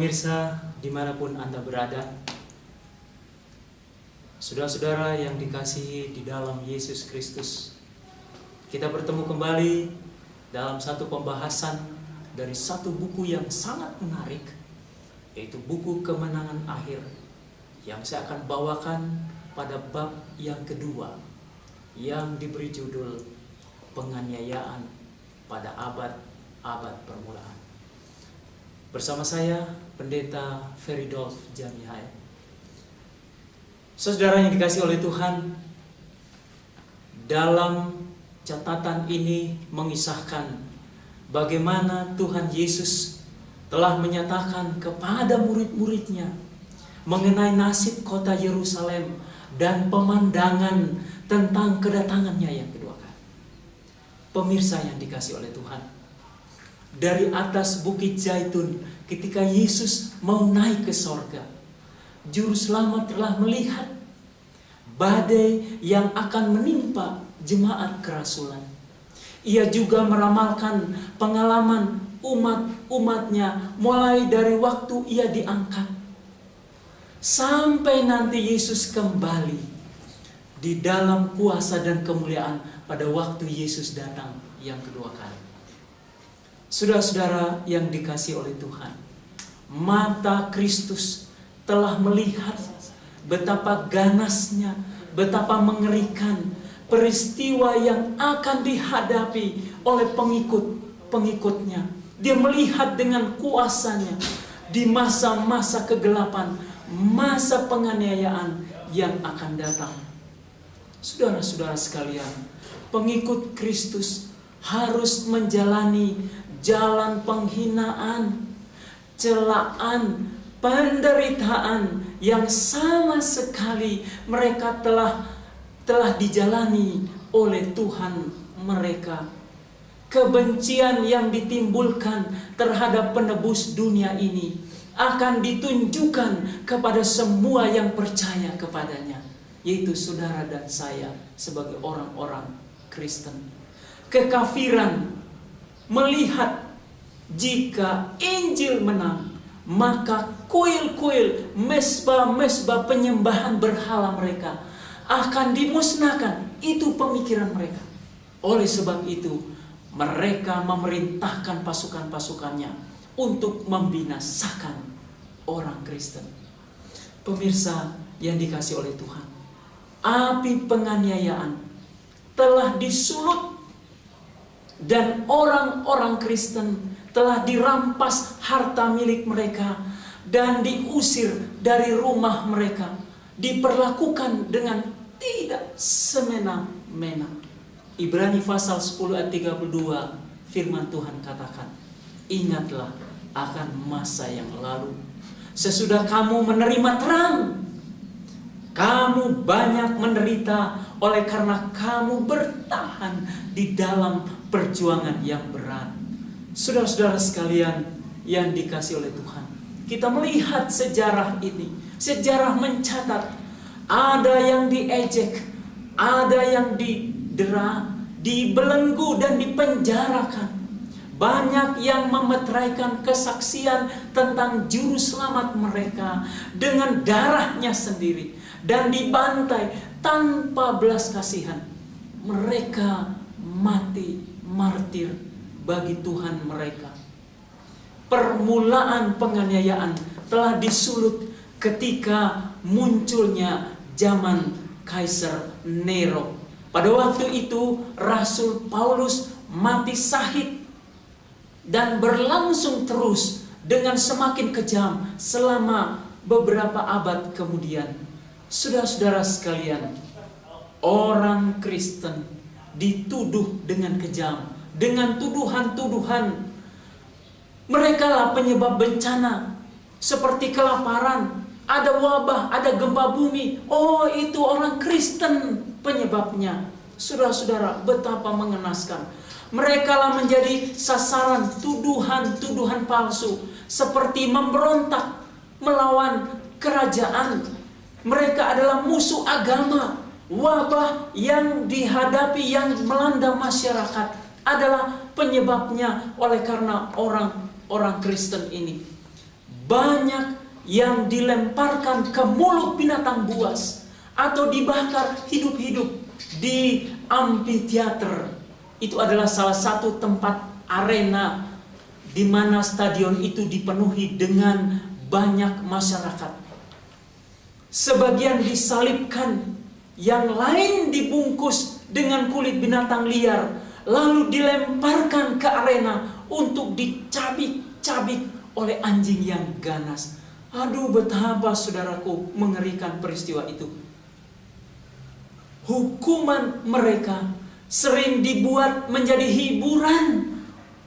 Pemirsa dimanapun Anda berada, saudara-saudara yang dikasihi di dalam Yesus Kristus, kita bertemu kembali dalam satu pembahasan dari satu buku yang sangat menarik, yaitu buku Kemenangan Akhir, yang saya akan bawakan pada bab yang kedua, yang diberi judul Penganiayaan pada abad-abad permulaan. Bersama saya, Pendeta Feridolf Jamihai. Saudara yang dikasihi oleh Tuhan, dalam catatan ini mengisahkan bagaimana Tuhan Yesus telah menyatakan kepada murid-muridnya mengenai nasib kota Yerusalem dan pemandangan tentang kedatangannya yang kedua kali. Pemirsa yang dikasihi oleh Tuhan, dari atas bukit Zaitun ketika Yesus mau naik ke sorga, Juru Selamat telah melihat badai yang akan menimpa jemaat kerasulan. Ia juga meramalkan pengalaman umatnya mulai dari waktu ia diangkat sampai nanti Yesus kembali di dalam kuasa dan kemuliaan pada waktu Yesus datang yang kedua kali. Saudara-saudara yang dikasihi oleh Tuhan, mata Kristus telah melihat betapa ganasnya, betapa mengerikan peristiwa yang akan dihadapi oleh pengikut-pengikutnya. Dia melihat dengan kuasanya di masa-masa kegelapan, masa penganiayaan yang akan datang. Saudara-saudara sekalian, pengikut Kristus harus menjalani jalan penghinaan, celaan, penderitaan yang sama sekali mereka telah dijalani oleh Tuhan mereka. Kebencian yang ditimbulkan terhadap penebus dunia ini akan ditunjukkan kepada semua yang percaya kepadanya, yaitu saudara dan saya sebagai orang-orang Kristen. Kekafiran melihat jika Injil menang, maka kuil-kuil, mesbah-mesbah penyembahan berhala mereka akan dimusnahkan. Itu pemikiran mereka. Oleh sebab itu, mereka memerintahkan pasukan-pasukannya untuk membinasakan orang Kristen. Pemirsa yang dikasihi oleh Tuhan, api penganiayaan telah disulut dan orang-orang Kristen telah dirampas harta milik mereka dan diusir dari rumah mereka, diperlakukan dengan tidak semena-mena. Ibrani pasal 10 ayat 32, firman Tuhan katakan, ingatlah akan masa yang lalu. Sesudah kamu menerima terang, kamu banyak menderita oleh karena kamu bertahan di dalam perjuangan yang berat. Saudara-saudara sekalian yang dikasihi oleh Tuhan, kita melihat sejarah ini. Sejarah mencatat ada yang diejek, ada yang didera, dibelenggu dan dipenjarakan. Banyak yang memeteraikan kesaksian tentang Juru Selamat mereka dengan darahnya sendiri dan dibantai tanpa belas kasihan. Mereka mati martir bagi Tuhan mereka. Permulaan penganiayaan telah disulut ketika munculnya zaman Kaisar Nero. Pada waktu itu Rasul Paulus mati syahid dan berlangsung terus dengan semakin kejam selama beberapa abad kemudian. Saudara-saudara sekalian, orang Kristen dituduh dengan kejam, dengan tuduhan-tuduhan. Mereka lah penyebab bencana seperti kelaparan, ada wabah, ada gempa bumi. Oh, itu orang Kristen penyebabnya. Saudara-saudara, betapa mengenaskan. Mereka lah menjadi sasaran tuduhan-tuduhan palsu, seperti memberontak melawan kerajaan. Mereka adalah musuh agama. Wabah yang dihadapi, yang melanda masyarakat adalah penyebabnya oleh karena orang Kristen ini. banyak yang dilemparkan ke mulut binatang buas atau dibakar hidup-hidup di amphitheater. Itu adalah salah satu tempat arena di mana stadion itu dipenuhi dengan banyak masyarakat. Sebagian disalibkan, yang lain dibungkus dengan kulit binatang liar, lalu dilemparkan ke arena untuk dicabik-cabik oleh anjing yang ganas. Aduh, betapa saudaraku mengerikan peristiwa itu. Hukuman mereka sering dibuat menjadi hiburan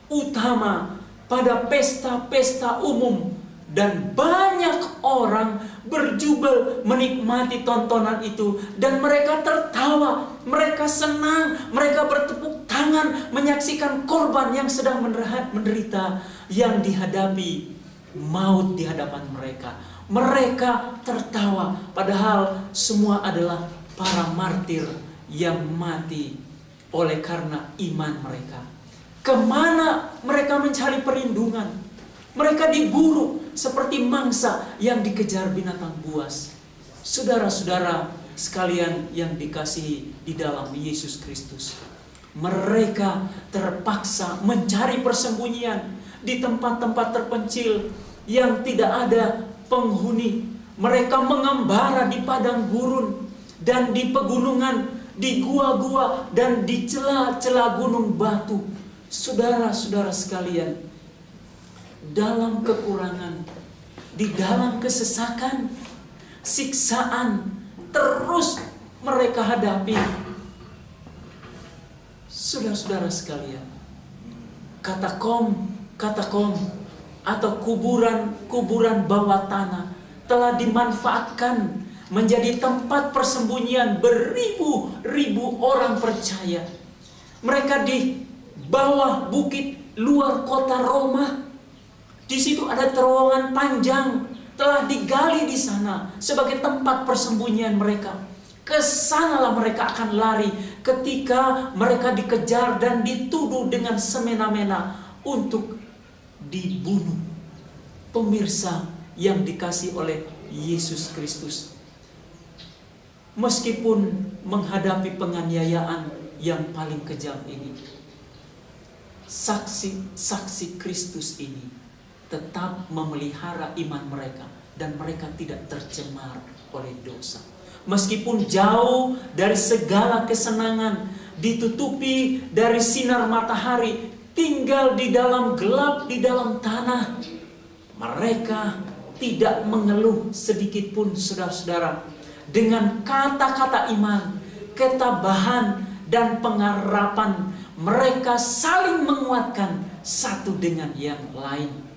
utama pada pesta-pesta umum, dan banyak orang berjubel menikmati tontonan itu, dan mereka tertawa, mereka senang, mereka bertepuk tangan menyaksikan korban yang sedang menderita, yang dihadapi maut di hadapan mereka. Mereka tertawa, padahal semua adalah para martir yang mati oleh karena iman mereka. Kemana mereka mencari perlindungan? Mereka diburu seperti mangsa yang dikejar binatang buas. Saudara-saudara sekalian yang dikasihi di dalam Yesus Kristus, mereka terpaksa mencari persembunyian di tempat-tempat terpencil yang tidak ada penghuni. Mereka mengembara di padang gurun dan di pegunungan, di gua-gua dan di celah-celah gunung batu. Saudara-saudara sekalian, dalam kekurangan, di dalam kesesakan, siksaan terus mereka hadapi. Saudara-saudara sekalian, katakom atau kuburan bawah tanah telah dimanfaatkan menjadi tempat persembunyian beribu-ribu orang percaya. Mereka di bawah bukit luar kota Roma. Di situ ada terowongan panjang telah digali di sana sebagai tempat persembunyian mereka. Kesanalah mereka akan lari ketika mereka dikejar dan dituduh dengan semena-mena untuk dibunuh. Pemirsa yang dikasihi oleh Yesus Kristus, meskipun menghadapi penganiayaan yang paling kejam ini, saksi-saksi Kristus ini tetap memelihara iman mereka, dan mereka tidak tercemar oleh dosa. Meskipun jauh dari segala kesenangan, ditutupi dari sinar matahari, tinggal di dalam gelap di dalam tanah, mereka tidak mengeluh sedikit pun, saudara-saudara. Dengan kata-kata iman, ketabahan dan pengharapan, mereka saling menguatkan satu dengan yang lain.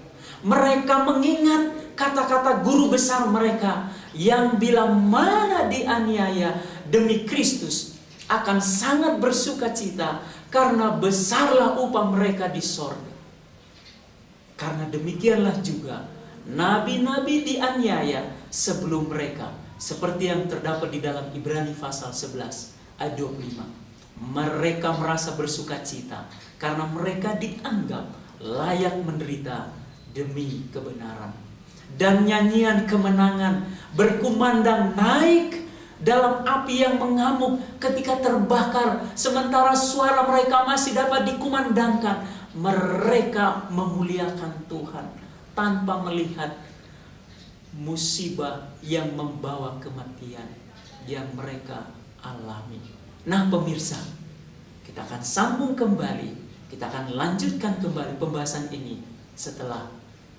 Mereka mengingat kata-kata guru besar mereka yang bila mana dianiaya demi Kristus akan sangat bersukacita, karena besarlah upah mereka di sorga. Karena demikianlah juga nabi-nabi dianiaya sebelum mereka, seperti yang terdapat di dalam Ibrani pasal 11 ayat 25. Mereka merasa bersukacita karena mereka dianggap layak menderita demi kebenaran. Dan nyanyian kemenangan berkumandang naik dalam api yang mengamuk ketika terbakar, sementara suara mereka masih dapat dikumandangkan. Mereka memuliakan Tuhan tanpa melihat musibah yang membawa kematian yang mereka alami. Nah pemirsa, kita akan sambung kembali, kita akan lanjutkan kembali pembahasan ini setelah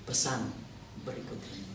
pesan berikut ini.